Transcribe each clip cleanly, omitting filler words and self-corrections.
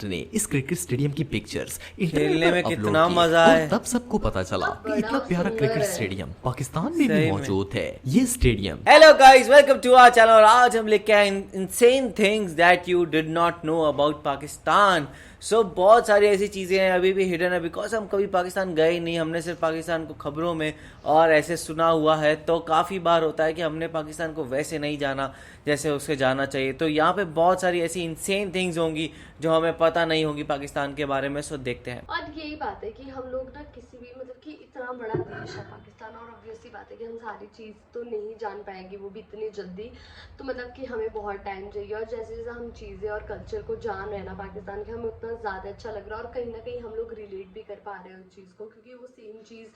ने इस cricket stadium की पिक्चर्स खेलने में इंटरनेट पर कितना अपलोड की मजा और है। तब सबको पता चला कि इतना प्यारा क्रिकेट स्टेडियम पाकिस्तान में भी सही में। मौजूद है। ये stadium hello guys, welcome to our channel. और आज हम लेके आए insane things that you did not know about Pakistan. So बहुत सारी ऐसी चीज़ें हैं अभी भी हिडन है, बिकॉज हम कभी पाकिस्तान गए ही नहीं। हमने सिर्फ पाकिस्तान को खबरों में और ऐसे सुना हुआ है, तो काफ़ी बार होता है कि हमने पाकिस्तान को वैसे नहीं जाना जैसे उसे जाना चाहिए। तो यहाँ पे बहुत सारी ऐसी इनसेन थिंग्स होंगी जो हमें पता नहीं होगी पाकिस्तान के बारे में। सो देखते हैं। और यही बात है कि हम लोग ना किसी भी मतलब कि इतना बड़ा देश है पाकिस्तान, और ऑब्वियसली बात है कि हम सारी चीज़ तो नहीं जान पाएंगे वो भी इतनी जल्दी। तो मतलब कि हमें बहुत टाइम चाहिए, और जैसे जैसे हम चीज़ें और कल्चर को जान रहे हैं ना पाकिस्तान के, हमें उतना ज़्यादा अच्छा लग रहा है। और कहीं ना कहीं हम लोग रिलेट भी कर पा रहे हैं उस चीज़ को, क्योंकि वो सेम चीज़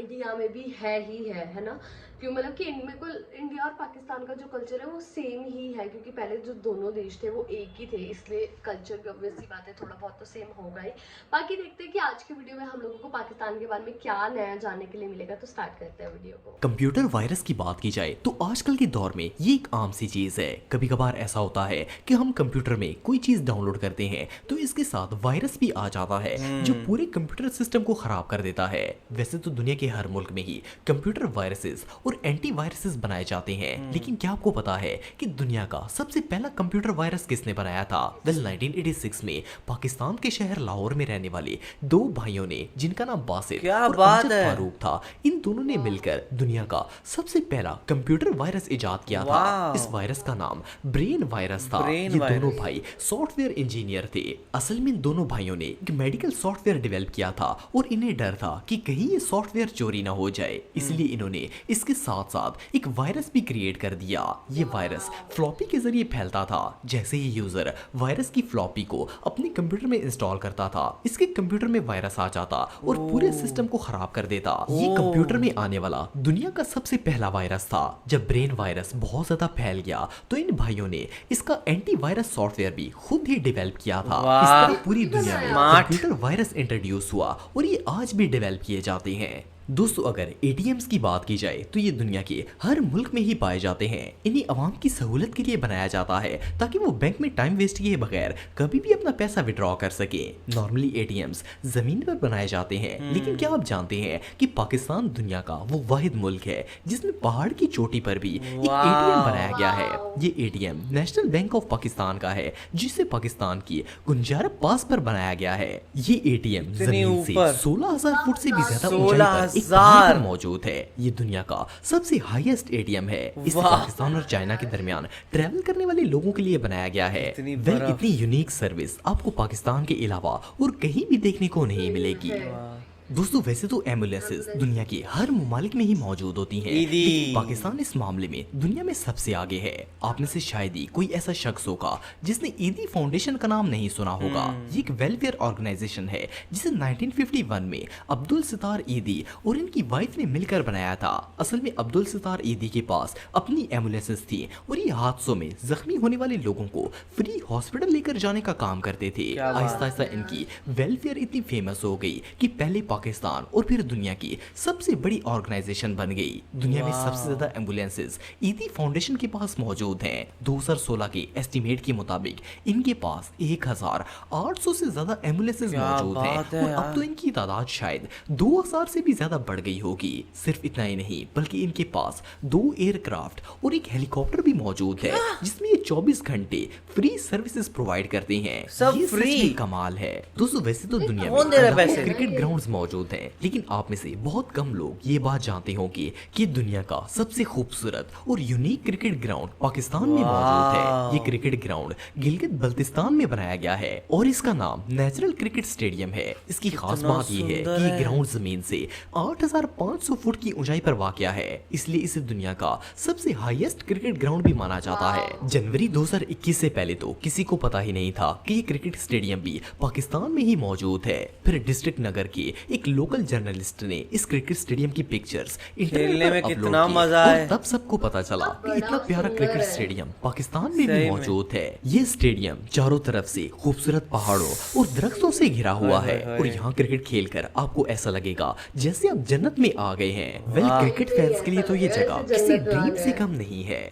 इंडिया में भी है ना। क्यों मतलब कि इनमें को इंडिया और पाकिस्तान का जो कल्चर है वो सेम ही है, क्योंकि पहले जो दोनों देश थे वो एक ही थे, इसलिए कल्चर की ऑब्वियसली बात है थोड़ा बहुत तो सेम होगा ही। बाकी देखते हैं कि आज की वीडियो में हम लोगों को पाकिस्तान के बारे में क्या नया जानने के लिए मिलेगा। तो स्टार्ट करते हैं वीडियो को। कंप्यूटर वायरस की बात की जाए तो आजकल के दौर में ये एक आम सी चीज है। कभी कभार ऐसा होता है कि हम कंप्यूटर में कोई चीज डाउनलोड करते हैं तो इसके साथ वायरस भी आ जाता है जो पूरे कंप्यूटर सिस्टम को खराब कर देता है। वैसे तो दुनिया के हर मुल्क में ही कंप्यूटर वायरसेस और एंटी वायरसेस बनाए जाते हैं, लेकिन क्या आपको पता है कि दुनिया का सबसे पहला कंप्यूटर वायरस किसने बनाया था? वेल 1986 में पाकिस्तान के शहर लाहौर में रहने वाले दो भाइयों ने, जिनका नाम बासित क्या और बात अमजद है। फारूक था, इन दोनों ने मिलकर दुनिया का सबसे पहला कंप्यूटर वायरस इजाद किया था। वाह। इस वायरस का नाम ब्रेन वायरस था। ब्रेन ये वायरस। दोनों भाई सॉफ्टवेयर इंजीनियर थे। असल में इन दोनों भाइयों ने एक मेडिकल सॉफ्टवेयर डेवलप किया था और इन्हें डर था कि कहीं ये सॉफ्टवेयर चोरी ना हो जाए, इसलिए इन्होंने इसके साथ साथ एक वायरस भी क्रिएट कर दिया। ये वायरस फ्लॉपी के जरिए फैलता था। जैसे ही यूजर वायरस की फ्लॉपी को अपने कंप्यूटर में इंस्टॉल करता था, इसके कंप्यूटर में वायरस आ जाता और पूरे सिस्टम को खराब कर देता। ये कंप्यूटर में आने वाला दुनिया का सबसे पहला वायरस था। जब ब्रेन वायरस बहुत ज्यादा फैल गया तो इन भाइयों ने इसका एंटी वायरस सॉफ्टवेयर भी खुद ही डेवलप किया था। वाह। इस तरह पूरी दुनिया में स्मार्ट। कंप्यूटर वायरस इंट्रोड्यूस हुआ और ये आज भी डेवलप किए जाते हैं। दोस्तों, अगर एटीएम्स की बात की जाए तो ये दुनिया के हर मुल्क में ही पाए जाते हैं। इन्हें आवाम की सहूलत के लिए बनाया जाता है ताकि वो बैंक में टाइम वेस्ट किए बगैर कभी भी अपना पैसा विड्रॉ कर सके। नॉर्मली एटीएम्स जमीन पर बनाए जाते हैं, लेकिन क्या आप जानते हैं कि पाकिस्तान दुनिया का वो वाहिद मुल्क है जिसमें पहाड़ की चोटी पर भी एक एटीएम बनाया गया है। ये ATM national bank of Pakistan का है, जिसे पाकिस्तान की गुंजारा पास पर बनाया गया है। ये एटीएम जमीन से ऊपर। 16,000 फुट से भी ज्यादा 16,000 ऊंचाई पर एक पहाड़ पर मौजूद है। ये दुनिया का सबसे हाईएस्ट एटीएम है। इसे वाह। पाकिस्तान और चाइना के दरमियान ट्रैवल करने वाले लोगों के लिए बनाया गया है। इतनी वेल, बर्फ। इतनी यूनिक सर्विस आपको पाकिस्तान के अलावा और कहीं भी देखने को नहीं मिलेगी। दोस्तों, वैसे तो एम्बुलेंसेस दुनिया के हर ममालिक में ही मौजूद होती हैं, ईदी। लेकिन पाकिस्तान इस मामले में दुनिया में सबसे आगे है। आप में से शायद ही कोई ऐसा शख्स होगा जिसने ईदी फाउंडेशन का नाम नहीं सुना होगा। ये एक वेलफेयर ऑर्गेनाइजेशन है जिसे 1951 में अब्दुल सितार ईदी और इनकी वाइफ ने मिलकर बनाया था। असल में अब्दुल सितार ईदी के पास अपनी एम्बुलेंसेस थी और ये हादसों में जख्मी होने वाले लोगों को फ्री हॉस्पिटल लेकर जाने का काम करते थे। क्या बात। आहिस्ता आहिस्ता इनकी वेलफेयर इतनी फेमस हो गई कि पहले पाकिस्तान और फिर दुनिया की सबसे बड़ी ऑर्गेनाइजेशन बन गई। दुनिया में सबसे ज्यादा एम्बुलेंसेस ईदी फाउंडेशन के पास मौजूद हैं। 2016 के एस्टीमेट के मुताबिक इनके पास 1,800 से ज्यादा एम्बुलेंसेस क्या मौजूद हैं बात है और अब यार। तो इनकी तादाद शायद 2,000 से भी ज्यादा बढ़ गई होगी। सिर्फ इतना ही नहीं, बल्कि इनके पास 2 एयरक्राफ्ट और एक हेलीकॉप्टर भी मौजूद है जिसमें ये 24 घंटे फ्री सर्विसेज प्रोवाइड करते हैं। सब ये सच free। में कमाल है। दोस्तों, वैसे तो दुनिया कौन दे रहा है में पैसे? क्रिकेट ग्राउंड्स मौजूद हैं, लेकिन आप में से बहुत कम लोग ये बात जानते होंगे कि दुनिया का सबसे खूबसूरत और यूनिक क्रिकेट ग्राउंड पाकिस्तान में मौजूद है। ये क्रिकेट ग्राउंड गिलगित बल्तिस्तान में बनाया गया है और इसका नाम नेचुरल क्रिकेट स्टेडियम है। इसकी खास कितना बात ये है सुंदर कि ये है। ग्राउंड जमीन से 8,500 फुट की ऊंचाई पर वाक़या है, इसलिए इसे दुनिया का सबसे हाईएस्ट क्रिकेट ग्राउंड भी माना जाता है। जनवरी 2021 से पहले तो किसी को पता ही नहीं था कि ये क्रिकेट स्टेडियम भी पाकिस्तान में ही मौजूद है। फिर डिस्ट्रिक्ट नगर के एक लोकल जर्नलिस्ट ने इस क्रिकेट स्टेडियम की पिक्चर्स खेलने में इंटरनेट पर कितना अपलोड की मजा और है। तब सबको पता चला कि इतना प्यारा क्रिकेट स्टेडियम पाकिस्तान में भी सही में। मौजूद है। ये स्टेडियम चारों तरफ से खूबसूरत पहाड़ों और दरख्तों से घिरा हुआ है और यहाँ क्रिकेट खेलकर आपको ऐसा लगेगा जैसे आप जन्नत में आ गए हैं। वेल, क्रिकेट फैंस के लिए तो ये जगह किसी ड्रीम से कम नहीं है।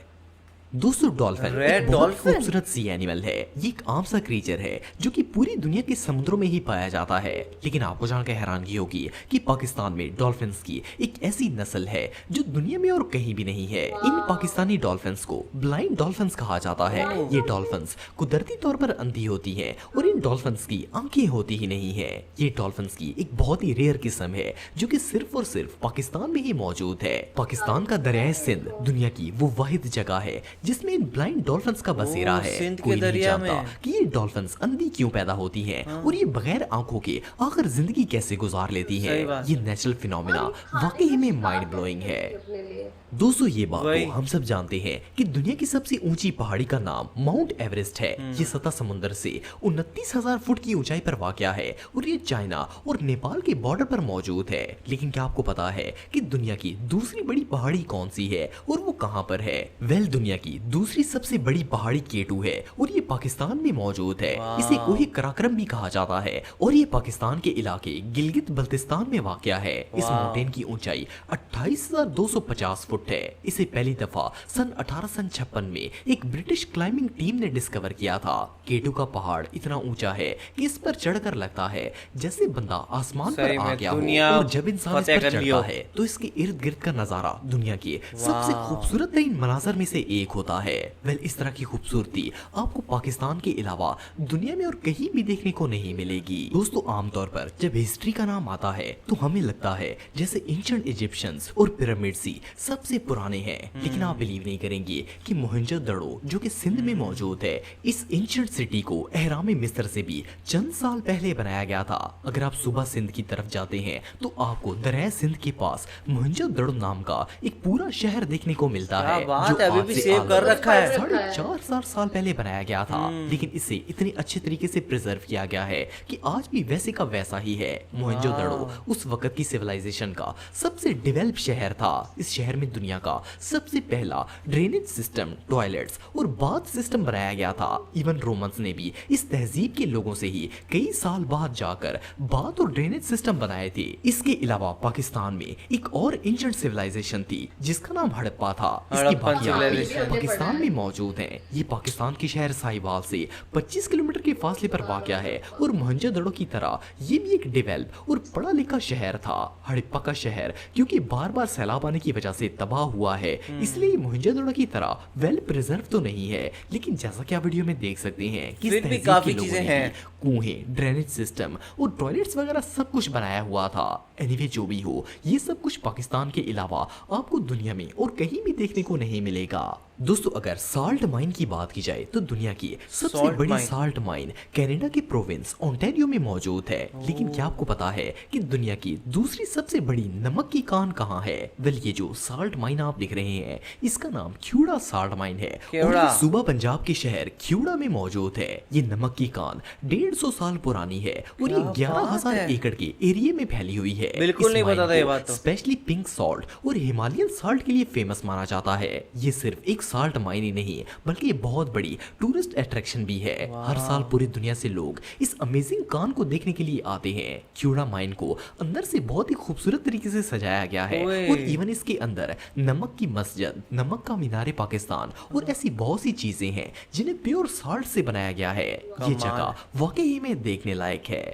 दोस्तों डॉल्फिन Red एक बहुत dolphin? खूबसूरत सी एनिमल है। ये एक आम सा क्रीचर है जो कि पूरी दुनिया के समुद्रों में ही पाया जाता है। लेकिन आपको जानकर हैरानगी होगी कि पाकिस्तान में डॉल्फिन्स की एक ऐसी नस्ल है जो दुनिया में और कहीं भी नहीं है। इन पाकिस्तानी डॉल्फिन्स को ब्लाइंड डॉल्फिन्स कहा जाता है। ये डॉल्फिन्स कुदरती तौर पर अंधी होती हैं और इन डॉल्फिन्स की आंखें होती ही नहीं है। ये डॉल्फिन्स की एक बहुत ही रेयर किस्म है जो कि सिर्फ और सिर्फ पाकिस्तान में ही मौजूद है। पाकिस्तान का दरियाए सिंध दुनिया की वो वाहिद जगह है जिसमें इन ब्लाइंड डॉल्फिन्स का बसेरा है। सिंध के कोई नहीं दरिया जानता में। कि ये डॉल्फिन्स अंधी क्यों पैदा होती हैं और ये बगैर आंखों के आखिर जिंदगी कैसे गुजार लेती सही हैं। बात। ये नेचुरल फिनोमेना वाकई में माइंड ब्लोइंग है। अपने लिए दोस्तों ये बात वही। तो हम सब जानते हैं कि दुनिया की सबसे ऊंची पहाड़ी का नाम माउंट एवरेस्ट है। ये सतह समुद्र से 29,000 फुट की ऊंचाई पर वाक़या है और ये चाइना और नेपाल के बॉर्डर पर मौजूद है। लेकिन क्या आपको पता है कि दुनिया की दूसरी बड़ी पहाड़ी कौन सी है और वो कहां पर है? वेल दुनिया की दूसरी सबसे बड़ी पहाड़ी केटू है और ये पाकिस्तान में मौजूद है। इसे कोहे कराक्रम भी कहा जाता है और ये पाकिस्तान के इलाके गिलगित बल्तिस्तान में वाक़या है। इस माउंटेन की ऊंचाई 28,250 फुट है। इसे पहली दफा सन 1856 में एक ब्रिटिश क्लाइंबिंग टीम ने डिस्कवर किया था। केटू का पहाड़ इतना ऊंचा है कि इस पर चढ़कर लगता है जैसे बंदा आसमान पर सही आ में गया हो दुनिया और जब इंसान इस फतेह पर कर लियो। चढ़ता है तो इसके इर्द गिर्द का नजारा दुनिया के सबसे खूबसूरत तरीन मनाजर में से एक होता है। वेल इस तरह की खूबसूरती आपको पाकिस्तान के अलावा दुनिया में और कहीं भी देखने को नहीं मिलेगी। दोस्तों आमतौर पर जब हिस्ट्री का नाम आता है तो हमें लगता है जैसे एंशिएंट इजिप्शियंस और पिरामिड्स ही सबसे पुराने हैं। लेकिन आप बिलीव नहीं करेंगे कि मोहनजोदड़ो जो कि सिंध में मौजूद है, इस एंशिएंट सिटी को एहराम मिस्र से भी चंद साल पहले बनाया गया था। अगर आप सुबह सिंध की तरफ जाते हैं तो आपको दरिया सिंध के पास मोहनजोदड़ो नाम का एक पूरा शहर देखने को मिलता क्या है बात जो है, अभी आज भी से सेव आगे कर रखा है। 4.5 साल पहले बनाया गया था। लेकिन इसे इतने अच्छे तरीके से प्रिजर्व किया गया है कि आज भी वैसे का वैसा ही है। मोहनजोदड़ो उस वक्त की सिविलाइजेशन का सबसे डेवलप शहर था। इस शहर में दुनिया का सबसे पहला ड्रेनेज सिस्टम, टॉयलेट्स और बाथ सिस्टम बनाया गया था। इवन रोमन्स ने भी इस तहजीब के लोगों से ही कई साल बाद जाकर बाथ और ड्रेनेज सिस्टम बनाए थे। इसके अलावा पाकिस्तान में एक और एंशिएंट सिविलाइजेशन थी जिसका नाम हड़प्पा था। इसकी हड़प्पन बाकियां भी civilization। पाकिस्तान में मौजूद हैं। ये पाकिस्तान के शहर साहिवाल से 25 किलोमीटर के फासले पर वाक़या है और मोहनजोदड़ो की तरह ये भी एक डेवलप और पढ़ा लिखा शहर था। हड़प्पा का शहर क्योंकि बार बार सैलाब आने की वजह से तबाह हुआ है, इसलिए मोहनजोदड़ो की तरह वेल प्रिजर्व तो नहीं है। लेकिन जैसा कि आप वीडियो में देख सकते हैं कि इस फिर भी तहजीब काफी के लोगों चीजें ने हैं। भी कुएं, ड्रेनेज सिस्टम और टॉयलेट्स वगैरह सब कुछ बनाया हुआ था। एनीवे जो भी हो, ये सब कुछ पाकिस्तान के अलावा आपको दुनिया में और कहीं भी देखने को नहीं मिलेगा। दोस्तों अगर साल्ट माइन की बात की जाए तो दुनिया की सबसे Salt बड़ी mine। साल्ट माइन कनाडा के प्रोविंस ओंटारियो में मौजूद है। लेकिन क्या आपको पता है कि दुनिया की दूसरी सबसे बड़ी नमक की कान कहाँ है? वेल ये जो साल्ट माइन आप देख रहे हैं इसका नाम ख्यूड़ा साल्ट माइन है और ख्यूड़ा। ये सूबा पंजाब के शहर ख्यूड़ा में मौजूद है। ये नमक की कान 150 साल पुरानी है और ये क्या 11,000 बात है। एकड़ के एरिया में फैली हुई है। बिल्कुल इस नहीं माइन पता था ये को बात तो। स्पेशली पिंक सॉल्ट और हिमालयन सॉल्ट के लिए फेमस माना जाता है। ये सिर्फ एक सॉल्ट माइन ही नहीं बल्कि ये बहुत बड़ी टूरिस्ट अट्रैक्शन भी है। हर साल पूरी दुनिया से लोग इस अमेजिंग कान को देखने के लिए आते हैं। ख्यूड़ा माइन को अंदर से बहुत ही खूबसूरत तरीके से सजाया गया है ओए। और इवन इसके अंदर नमक की मस्जिद, नमक का मीनारे पाकिस्तान और ऐसी बहुत सी चीजें हैं जिन्हें प्योर सॉल्ट से बनाया गया है। ये कमाल। जगह वाकई में देखने लायक है।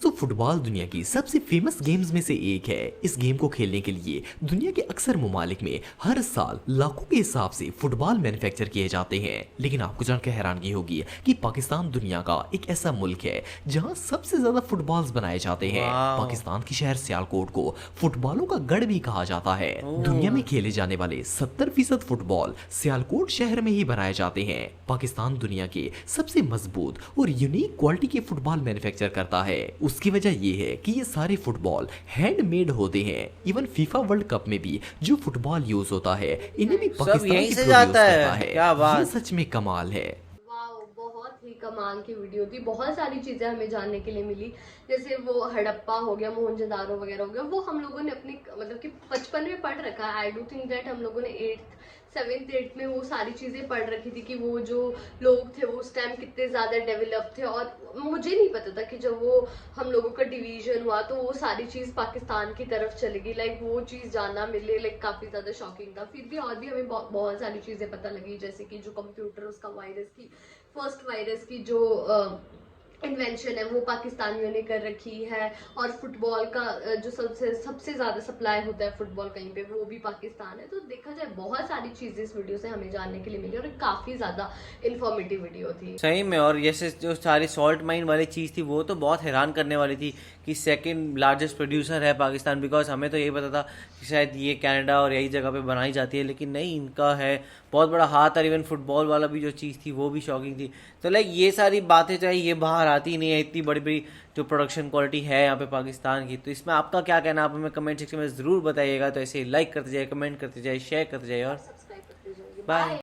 तो फुटबॉल दुनिया की सबसे फेमस गेम्स में से एक है। इस गेम को खेलने के लिए दुनिया के अक्सर ममालिक में हर साल लाखों के हिसाब से फुटबॉल मैन्युफैक्चर किए जाते हैं। लेकिन आपको जानकर हैरानगी होगी कि पाकिस्तान दुनिया का एक ऐसा मुल्क है जहां सबसे ज्यादा फुटबॉल्स बनाए जाते हैं। वाह। पाकिस्तान के शहर सियालकोट को फुटबॉलों का गढ़ भी कहा जाता है। दुनिया में खेले जाने वाले 70% फुटबॉल सियालकोट शहर में ही बनाए जाते हैं। पाकिस्तान दुनिया के सबसे मजबूत और यूनिक क्वालिटी के फुटबॉल मैन्युफैक्चर करता है। उसकी वजह यह है कि ये सारे फुटबॉल हैंडमेड होते हैं। इवन फीफा वर्ल्ड कप में भी जो फुटबॉल यूज होता है इन्हें भी पाकिस्तान यहीं ही से प्रोड्यूस जाता है। करता है। क्या बात। ये सच में कमाल है। वाओ, बहुत ही कमाल की वीडियो थी, बहुत सारी चीज़ें हमें जानने के लिए मिली, जैसे वो हड़प्पा हो गया, मोहनजोदारो वगैरह हो गया, वो हम लोगों ने अपनी मतलब कि बचपन में पढ़ रखा है। आई डू थिंक दैट हम लोगों ने 8th 7th 8th में वो सारी चीज़ें पढ़ रखी थी कि वो जो लोग थे वो उस टाइम कितने ज़्यादा डेवलप थे। और मुझे नहीं पता था कि जब वो हम लोगों का डिवीजन हुआ तो वो सारी चीज़ पाकिस्तान की तरफ चलेगी, लाइक वो चीज़ जानना मिले, लाइक काफ़ी ज़्यादा शॉकिंग था। फिर भी और भी हमें बहुत सारी चीज़ें पता लगी, जैसे कि जो कंप्यूटर उसका वायरस की फर्स्ट वायरस की जो इन्वेंशन है वो पाकिस्तानियों ने कर रखी है, और फुटबॉल का जो सबसे ज़्यादा सप्लाई होता है फुटबॉल कहीं पे वो भी पाकिस्तान है। तो देखा जाए बहुत सारी चीज़ें इस वीडियो से हमें जानने के लिए मिली और काफ़ी ज़्यादा इन्फॉर्मेटिव वीडियो थी सही में। और जैसे जो सारी सॉल्ट माइन वाली चीज़ थी वो तो बहुत हैरान करने वाली थी कि सेकंड लार्जेस्ट प्रोड्यूसर है पाकिस्तान, बिकॉज हमें तो यही पता था कि शायद ये कनाडा और यही जगह पे बनाई जाती है, लेकिन नहीं, इनका है बहुत बड़ा हाथ। और इवन फुटबॉल वाला भी जो चीज़ थी वो भी शॉकिंग थी। तो लाइक ये सारी बातें चाहे ये बाहर आती नहीं है, इतनी बड़ी बड़ी जो प्रोडक्शन क्वालिटी है यहाँ पे पाकिस्तान की। तो इसमें आपका क्या कहना, आप हमें कमेंट सेक्शन में ज़रूर बताइएगा। तो ऐसे ही लाइक करते जाइए, कमेंट करते जाइए, शेयर करते जाइए और सब्सक्राइब करते जाइए। बाय।